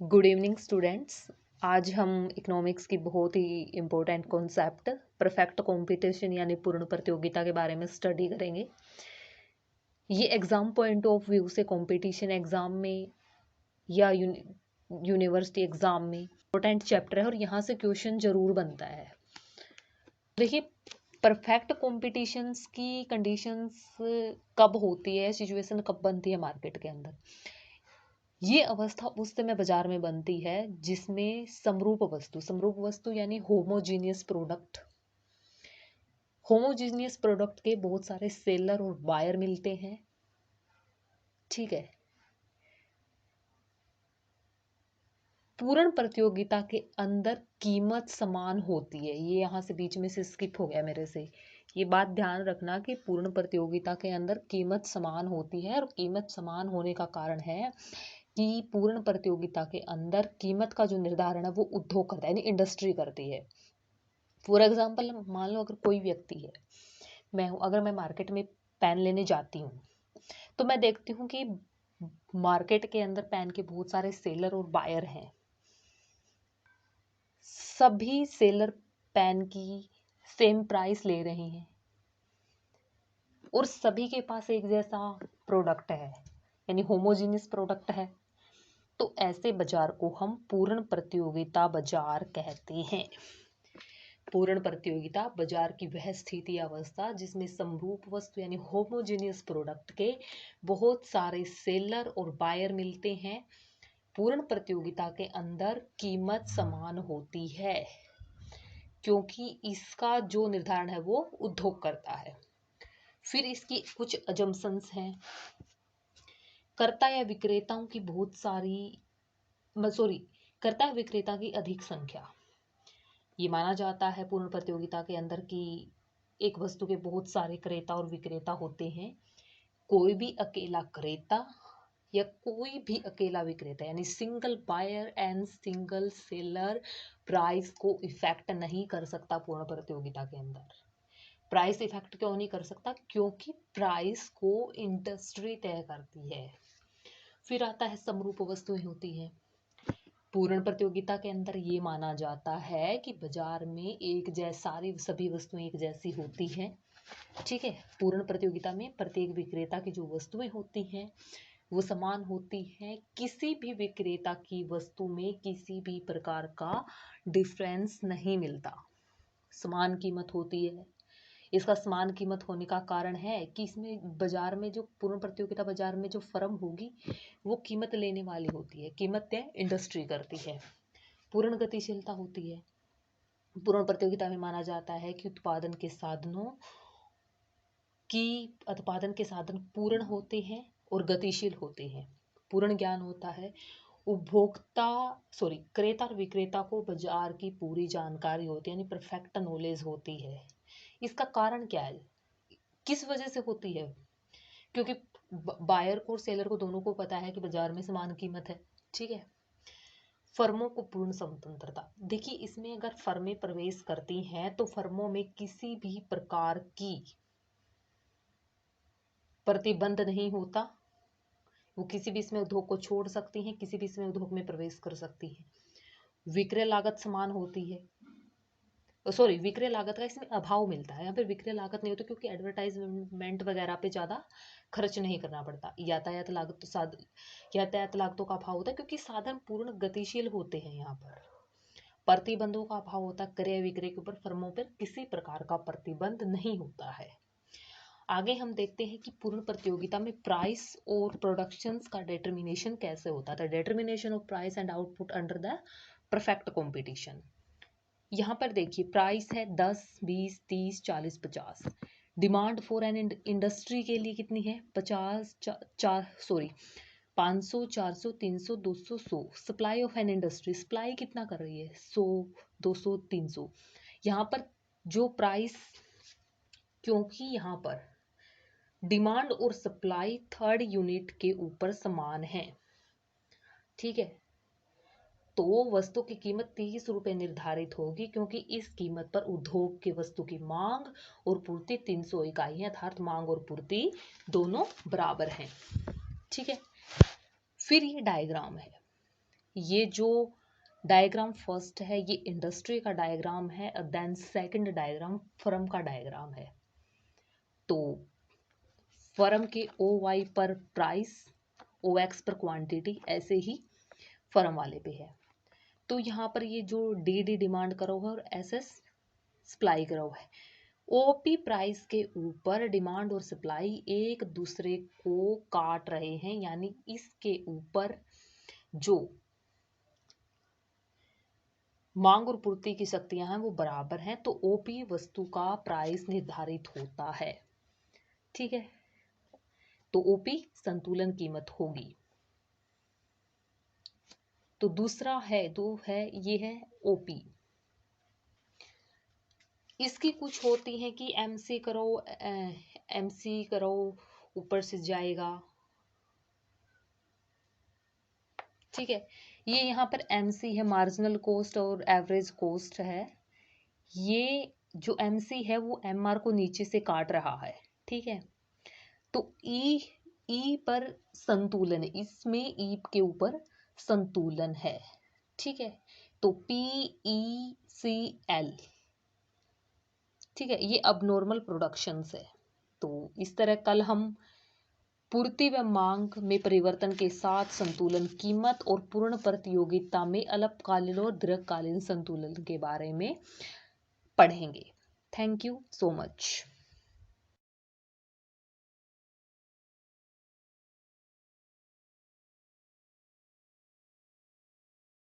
Good evening students. आज हम economics की बहुत ही इम्पोर्टेंट कॉन्सेप्ट परफेक्ट कंपटीशन यानी पूर्ण प्रतियोगिता के बारे में स्टडी करेंगे। ये एग्ज़ाम पॉइंट ऑफ व्यू से कंपटीशन एग्ज़ाम में या यूनिवर्सिटी एग्ज़ाम में इम्पोर्टेंट चैप्टर है और यहाँ से क्वेश्चन जरूर बनता है। देखिए, परफेक्ट कॉम्पिटिशन्स की कंडीशंस कब होती है, सिचुएशन कब बनती है मार्केट के अंदर। ये अवस्था उस समय बाजार में बनती है जिसमें समरूप वस्तु यानी होमोजीनियस प्रोडक्ट के बहुत सारे सेलर और बायर मिलते हैं। ठीक है, पूर्ण प्रतियोगिता के अंदर कीमत समान होती है। ये यहाँ से बीच में से स्किप हो गया मेरे से। ये बात ध्यान रखना कि पूर्ण प्रतियोगिता के अंदर कीमत समान होती है और कीमत समान होने का कारण है कि पूर्ण प्रतियोगिता के अंदर कीमत का जो निर्धारण है वो उद्योग करता है यानी इंडस्ट्री करती है। फॉर एग्जाम्पल, मान लो अगर कोई व्यक्ति है, मैं हूँ, अगर मैं मार्केट में पेन लेने जाती हूँ तो मैं देखती हूँ कि मार्केट के अंदर पेन के बहुत सारे सेलर और बायर हैं। सभी सेलर पेन की सेम प्राइस ले रहे हैं और सभी के पास एक जैसा प्रोडक्ट है यानी होमोजीनियस प्रोडक्ट है। तो ऐसे बाजार को हम पूर्ण प्रतियोगिता बाजार कहते हैं। पूर्ण प्रतियोगिता बाजार की वह स्थिति अवस्था जिसमें समरूप वस्तु यानी होमोजीनियस प्रोडक्ट के बहुत सारे सेलर और बायर मिलते हैं। पूर्ण प्रतियोगिता के अंदर कीमत समान होती है क्योंकि इसका जो निर्धारण है वो उद्योग करता है। फिर इसकी कुछ अजम्पशंस हैं। कर्ता या विक्रेताओं की बहुत सारी कर्ता या विक्रेता की अधिक संख्या। ये माना जाता है पूर्ण प्रतियोगिता के अंदर कि एक वस्तु के बहुत सारे क्रेता और विक्रेता होते हैं। कोई भी अकेला क्रेता या कोई भी अकेला विक्रेता यानी single buyer and single seller price को इफेक्ट नहीं कर सकता पूर्ण प्रतियोगिता के अंदर। प्राइस इफेक्ट क्यों नहीं कर सकता? क्योंकि प्राइस को इंडस्ट्री तय करती है। फिर आता है समरूप वस्तुएं होती हैं। पूर्ण प्रतियोगिता के अंदर ये माना जाता है कि बाजार में एक जैसी सभी वस्तुएं एक जैसी होती हैं। ठीक है, पूर्ण प्रतियोगिता में प्रत्येक विक्रेता की जो वस्तुएं होती हैं वो समान होती हैं। किसी भी विक्रेता की वस्तु में किसी भी प्रकार का डिफरेंस नहीं मिलता, समान कीमत होती है। इसका समान कीमत होने का कारण है कि इसमें बाजार में जो पूर्ण प्रतियोगिता बाजार में जो फर्म होगी वो कीमत लेने वाली होती है, कीमत तय इंडस्ट्री करती है। पूर्ण गतिशीलता होती है। पूर्ण प्रतियोगिता में माना जाता है कि उत्पादन के साधन पूर्ण होते हैं और गतिशील होते हैं। पूर्ण ज्ञान होता है। क्रेता और विक्रेता को बाजार की पूरी जानकारी होती है यानी परफेक्ट नॉलेज होती है। इसका कारण क्या है, किस वजह से होती है? क्योंकि बायर को और सेलर को दोनों को पता है कि बाजार में समान कीमत है। ठीक है। फर्मों को पूर्ण स्वतंत्रता। देखिए, इसमें अगर फर्में प्रवेश करती हैं तो फर्मों में किसी भी प्रकार की प्रतिबंध नहीं होता। वो किसी भी इसमें उद्योग को छोड़ सकती हैं, किसी भी इसमें उद्योग में प्रवेश कर सकती हैं। विक्रय लागत समान होती है। विक्रय लागत का इसमें अभाव मिलता है। यहाँ पे विक्रय लागत नहीं होती क्योंकि एडवर्टाइजमेंट वगैरह पे ज़्यादा खर्च नहीं करना पड़ता। यातायात लागतों का अभाव होता है क्योंकि साधन पूर्ण गतिशील होते हैं। यहाँ पर प्रतिबंधों का अभाव होता है। क्रय विक्रय के ऊपर फर्मों पर किसी प्रकार का प्रतिबंध नहीं होता है। आगे हम देखते हैं कि पूर्ण प्रतियोगिता में प्राइस और प्रोडक्शंस का डिटर्मिनेशन कैसे होता था। Determination of price and output under the perfect competition. यहाँ पर देखिए, प्राइस है 10, 20, 30, 40, 50। डिमांड फॉर एन इंडस्ट्री के लिए कितनी है? 500, 400, 300, 200, 100। Supply of an industry, supply कितना कर रही है? 100, 200, 300। यहाँ पर जो प्राइस, क्योंकि यहाँ पर डिमांड और सप्लाई थर्ड यूनिट के ऊपर समान है। ठीक है, तो वस्तु की कीमत 30 रुपये निर्धारित होगी क्योंकि इस कीमत पर उद्योग की वस्तु की मांग और पूर्ति 300 इकाई है, अर्थात मांग और पूर्ति दोनों बराबर हैं। ठीक है। फिर ये डायग्राम है। ये जो डायग्राम फर्स्ट है ये इंडस्ट्री का डायग्राम है, देन सेकंड डायग्राम फर्म का डायग्राम है। तो फर्म के ओ वाई पर प्राइस, ओ एक्स पर क्वांटिटी, ऐसे ही फर्म वाले पे है। तो यहाँ पर ये जो डी डी डिमांड करो है और एस एस सप्लाई करो है, ओपी प्राइस के ऊपर डिमांड और सप्लाई एक दूसरे को काट रहे हैं, यानी इसके ऊपर जो मांग और पूर्ति की शक्तियां हैं वो बराबर हैं, तो ओपी वस्तु का प्राइस निर्धारित होता है। ठीक है, तो ओपी संतुलन कीमत होगी। तो दूसरा है ये है ओपी। इसकी कुछ होती है कि एमसी करो ऊपर से जाएगा। ठीक है, ये यहाँ पर एमसी है, मार्जिनल कॉस्ट और एवरेज कॉस्ट है। ये जो एमसी है वो एमआर को नीचे से काट रहा है। ठीक है, तो ई पर संतुलन है, इसमें ई के ऊपर संतुलन है। ठीक है, तो PECL, ठीक है, ये अब नॉर्मल प्रोडक्शंस है। तो इस तरह कल हम पूर्ति व मांग में परिवर्तन के साथ संतुलन कीमत और पूर्ण प्रतियोगिता में अल्पकालीन और दीर्घकालीन संतुलन के बारे में पढ़ेंगे। Thank you so much.